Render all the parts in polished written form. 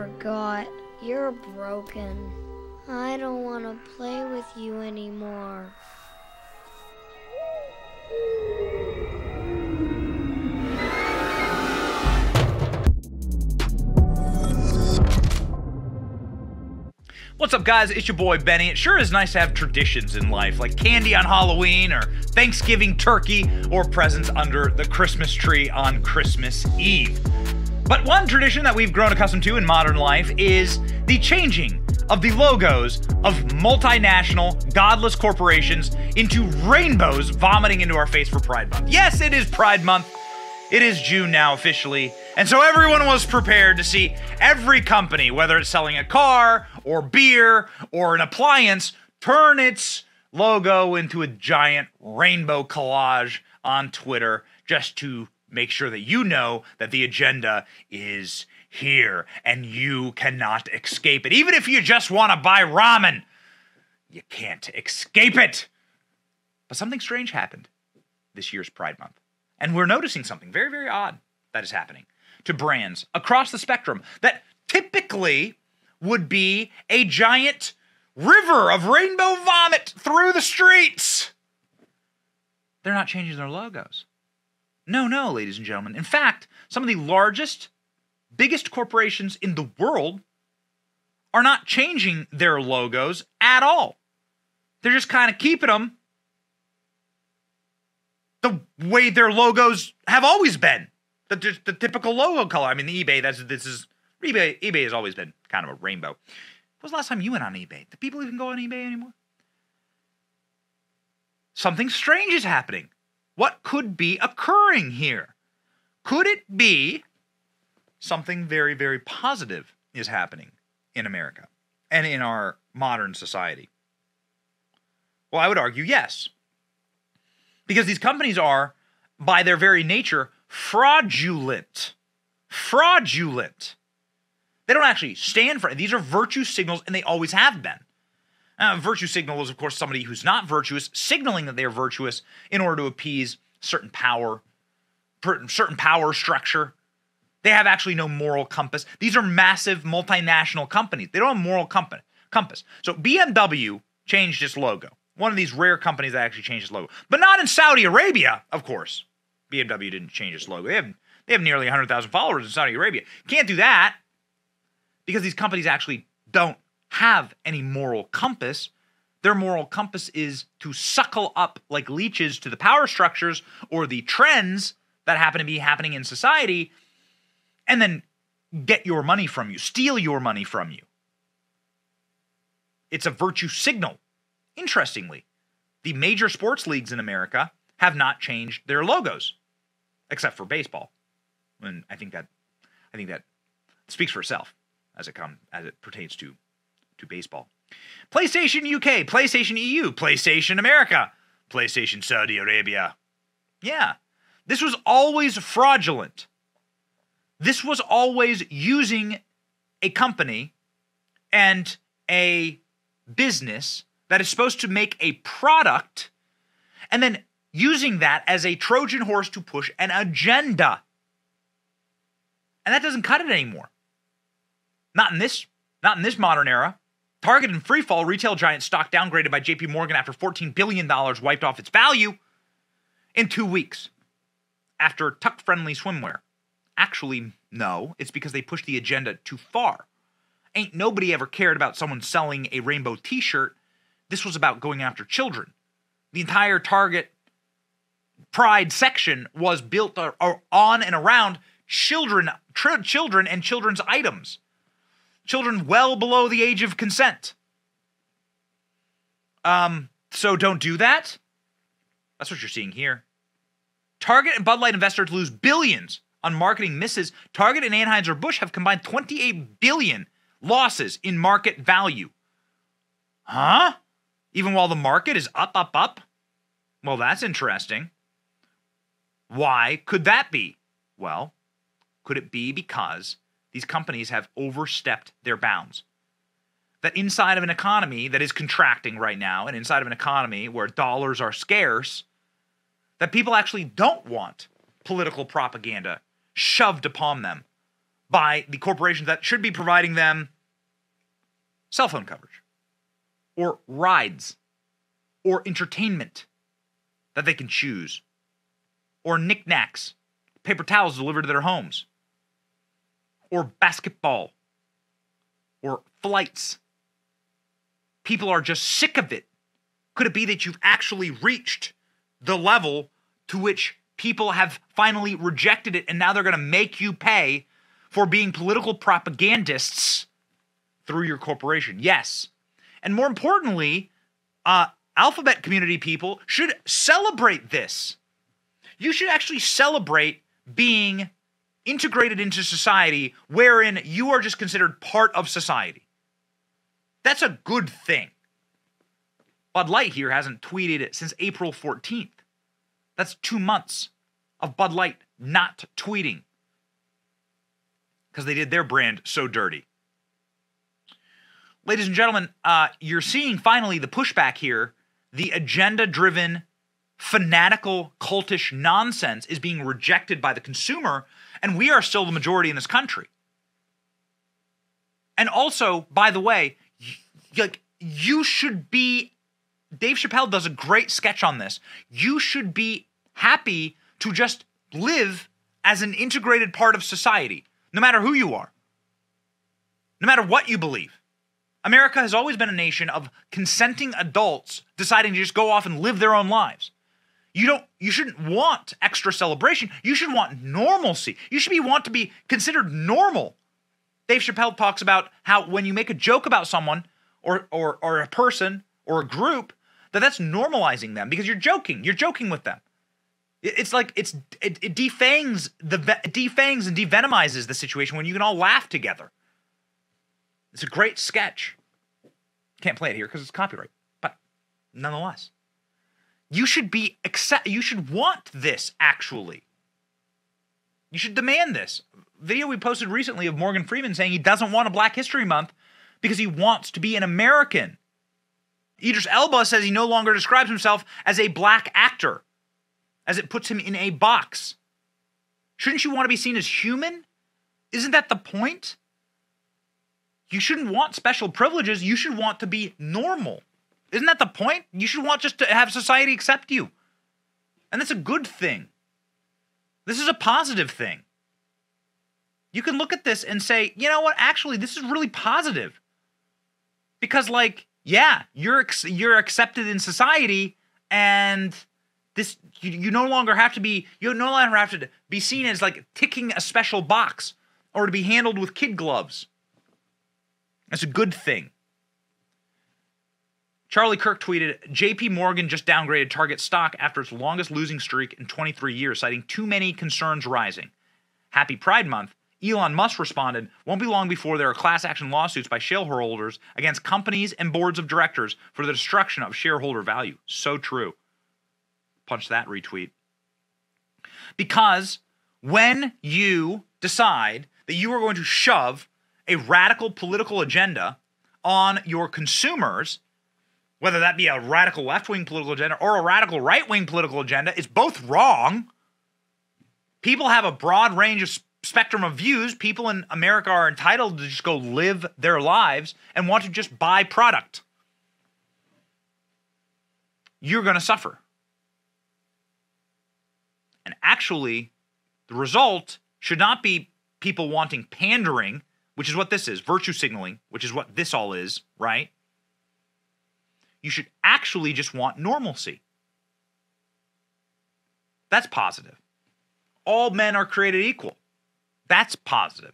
forgot. You're broken. I don't want to play with you anymore. What's up, guys? It's your boy Benny. It sure is nice to have traditions in life, like candy on Halloween or Thanksgiving turkey or presents under the Christmas tree on Christmas Eve. But one tradition that we've grown accustomed to in modern life is the changing of the logos of multinational, godless corporations into rainbows vomiting into our face for Pride Month. Yes, it is Pride Month. It is June now officially, and so everyone was prepared to see every company, whether it's selling a car or beer or an appliance, turn its logo into a giant rainbow collage on Twitter just to make sure that you know that the agenda is here and you cannot escape it. Even if you just want to buy ramen, you can't escape it. But something strange happened this year's Pride Month. And we're noticing something very, very odd that is happening to brands across the spectrum that typically would be a giant river of rainbow vomit through the streets. They're not changing their logos. No, ladies and gentlemen. In fact, some of the largest, biggest corporations in the world are not changing their logos at all. They're just kind of keeping them the way their logos have always been. The typical logo color. I mean, the eBay, eBay has always been kind of a rainbow. When was the last time you went on eBay? Do people even go on eBay anymore? Something strange is happening. What could be occurring here? Could it be something very, very positive is happening in America and in our modern society? Well, I would argue yes. Because these companies are, by their very nature, fraudulent. Fraudulent. They don't actually stand for it. These are virtue signals, and they always have been. Virtue signal is, of course, somebody who's not virtuous, signaling that they are virtuous in order to appease certain power structure. They have actually no moral compass. These are massive multinational companies. They don't have moral compass. So BMW changed its logo. One of these rare companies that actually changed its logo. But not in Saudi Arabia, of course. BMW didn't change its logo. They have nearly 100,000 followers in Saudi Arabia. Can't do that because these companies actually don't have any moral compass. Their moral compass is to suckle up like leeches to the power structures or the trends that happen to be happening in society and then get your money from you, steal your money from you. It's a virtue signal. Interestingly, the major sports leagues in America have not changed their logos, except for baseball. And I think that speaks for itself as it pertains to baseball. PlayStation UK, PlayStation EU, PlayStation America, PlayStation Saudi Arabia. Yeah, this was always fraudulent. This was always using a company and a business that is supposed to make a product and then using that as a Trojan horse to push an agenda. And that doesn't cut it anymore. Not in this modern era. Target and freefall retail giant stock downgraded by JP Morgan after $14 billion wiped off its value in 2 weeks after tuck-friendly swimwear. Actually, no, it's because they pushed the agenda too far. Ain't nobody ever cared about someone selling a rainbow t-shirt. This was about going after children. The entire Target Pride section was built on and around children and children's items. Children well below the age of consent. So don't do that. That's what you're seeing here. Target and Bud Light investors lose billions on marketing misses. Target and Anheuser-Busch have combined $28 billion losses in market value. Huh? Even while the market is up? Well, that's interesting. Why could that be? Well, could it be because these companies have overstepped their bounds? That inside of an economy that is contracting right now, and inside of an economy where dollars are scarce, that people actually don't want political propaganda shoved upon them by the corporations that should be providing them cell phone coverage or rides or entertainment that they can choose or knickknacks, paper towels delivered to their homes or basketball or flights. People are just sick of it. Could it be that you've actually reached the level to which people have finally rejected it and now they're going to make you pay for being political propagandists through your corporation? Yes. And more importantly, alphabet community people should celebrate this. You should actually celebrate being integrated into society wherein you are just considered part of society. That's a good thing. Bud Light here hasn't tweeted it since April 14th. That's 2 months of Bud Light not tweeting because they did their brand so dirty. Ladies and gentlemen, you're seeing finally the pushback here. The agenda-driven, fanatical, cultish nonsense is being rejected by the consumer, and we are still the majority in this country. And also, by the way, you should be, Dave Chappelle does a great sketch on this. You should be happy to just live as an integrated part of society, no matter who you are, no matter what you believe. America has always been a nation of consenting adults deciding to just go off and live their own lives. You shouldn't want extra celebration. You should want normalcy. You should want to be considered normal. Dave Chappelle talks about how when you make a joke about someone or a person or a group, that's normalizing them because you're joking. You're joking with them. It's like it defangs and devenomizes the situation when you can all laugh together. It's a great sketch. Can't play it here because it's copyright, but nonetheless, you should want this actually. You should demand this. Video we posted recently of Morgan Freeman saying he doesn't want a Black History Month because he wants to be an American. Idris Elba says he no longer describes himself as a black actor, as it puts him in a box. Shouldn't you want to be seen as human? Isn't that the point? You shouldn't want special privileges. You should want to be normal. Isn't that the point? You should want just to have society accept you. And that's a good thing. This is a positive thing. You can look at this and say, you know what? Actually, this is really positive. Because, yeah, you're accepted in society, and this you no longer have to be seen as ticking a special box or to be handled with kid gloves. That's a good thing. Charlie Kirk tweeted, JP Morgan just downgraded Target stock after its longest losing streak in 23 years, citing too many concerns rising. Happy Pride Month. Elon Musk responded, won't be long before there are class action lawsuits by shareholders against companies and boards of directors for the destruction of shareholder value. So true. Punch that retweet. Because when you decide that you are going to shove a radical political agenda on your consumers, whether that be a radical left-wing political agenda or a radical right-wing political agenda, it's both wrong. People have a broad range of spectrum of views. People in America are entitled to just go live their lives and want to just buy product. You're going to suffer. And actually, the result should not be people wanting pandering, which is what this is, virtue signaling, which is what this all is, right? You should actually just want normalcy. That's positive. All men are created equal. That's positive.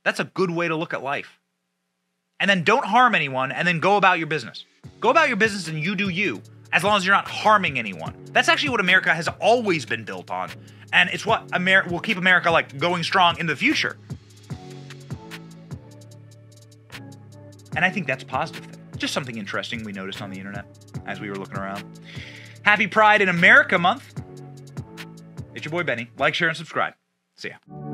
That's a good way to look at life. And then don't harm anyone, and then go about your business. Go about your business and you do you, as long as you're not harming anyone. That's actually what America has always been built on. And it's what will keep America going strong in the future. And I think that's a positive thing. Just something interesting we noticed on the internet as we were looking around. Happy Pride in America Month. It's your boy Benny. Like, share, and subscribe. See ya.